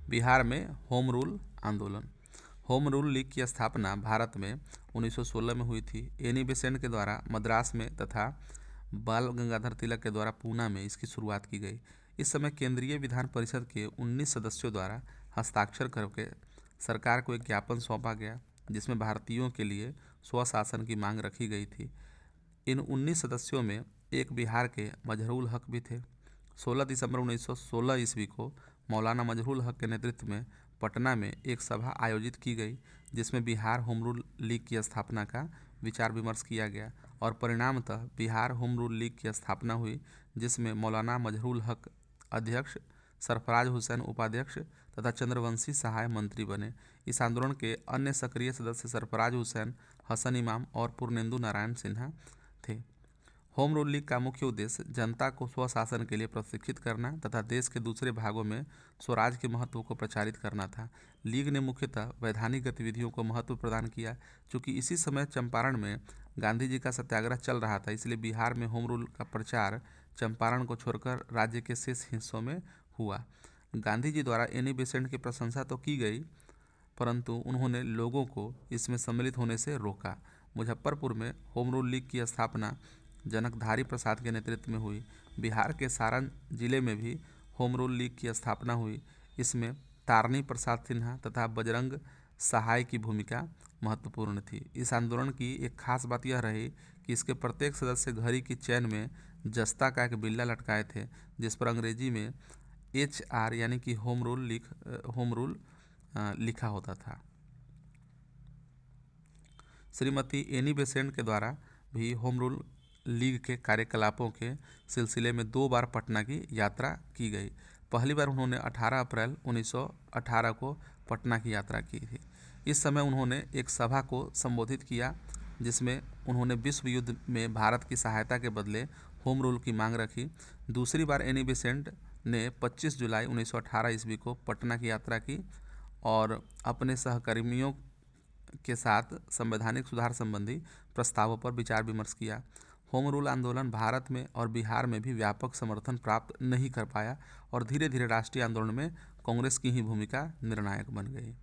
बिहार में home rule आंदोलन। Home rule league की स्थापना भारत में 1916 में हुई थी। एनी बेसेंट के द्वारा मद्रास में तथा बाल गंगाधर तिलक के द्वारा पूना में इसकी शुरुआत की गई। इस समय केंद्रीय विधान परिषद के 19 सदस्यों द्वारा हस्ताक्षर करके सरकार को एक ज्ञापन सौंपा गया, जिसमें भारतीयों के लिए स्वशासन की मांग रखी गई थी। इन 19 सदस्यों में एक बिहार के मजहरूल हक भी थे। 16 दिसंबर 1916 ईस्वी को मौलाना मजहरूल हक के नेतृत्व में पटना में एक सभा आयोजित की गई, जिसमें बिहार होम रूल लीग की स्थापना का विचार विमर्श किया गया और परिणामतः बिहार होम रूल लीग की स्थापना हुई, जिसमें मौलाना मजहरूल हक अध्यक्ष, सरफराज हुसैन उपाध्यक्ष तथा चंद्रवंशी सहाय मंत्री बने। इस आंदोलन के अन्य सक्रिय सदस्य सरफराज हुसैन, हसन इमाम और पूर्णेंदु नारायण सिन्हा थे। होम रूल लीग का मुख्य उद्देश्य जनता को स्वशासन के लिए प्रशिक्षित करना तथा देश के दूसरे भागों में स्वराज के महत्व को प्रचारित करना था। लीग ने मुख्यतः वैधानिक गतिविधियों को महत्व प्रदान किया। चूँकि इसी समय चंपारण में गांधी जी का सत्याग्रह चल रहा था, इसलिए बिहार में होम रूल का प्रचार चंपारण को छोड़कर राज्य के शेष हिस्सों में हुआ। गांधी जी द्वारा एनी बेसेंट की प्रशंसा तो की गई, परंतु उन्होंने लोगों को इसमें सम्मिलित होने से रोका। मुजफ्फरपुर में होम रूल लीग की स्थापना जनकधारी प्रसाद के नेतृत्व में हुई। बिहार के सारण जिले में भी होम रूल लीग की स्थापना हुई। इसमें तारनी प्रसाद सिन्हा तथा बजरंग सहाय की भूमिका महत्वपूर्ण थी। इस आंदोलन की एक खास बात यह रही कि इसके प्रत्येक सदस्य घड़ी की चैन में जस्ता का एक बिल्ला लटकाए थे, जिस पर अंग्रेजी में HR यानी कि होम रूल लिखा होता था। श्रीमती एनी बेसेंट के द्वारा भी होम रूल लीग के कार्यकलापों के सिलसिले में 2 बार पटना की यात्रा की गई। पहली बार उन्होंने 18 अप्रैल 1918 को पटना की यात्रा की थी। इस समय उन्होंने एक सभा को संबोधित किया, जिसमें उन्होंने विश्व युद्ध में भारत की सहायता के बदले होम रूल की मांग रखी। दूसरी बार एनी बेसेंट ने 25 जुलाई 1918 ईस्वी को पटना की यात्रा की और अपने सहकर्मियों के साथ संवैधानिक सुधार संबंधी प्रस्तावों पर विचार विमर्श किया। होम रूल आंदोलन भारत में और बिहार में भी व्यापक समर्थन प्राप्त नहीं कर पाया और धीरे धीरे राष्ट्रीय आंदोलन में कांग्रेस की ही भूमिका निर्णायक बन गई।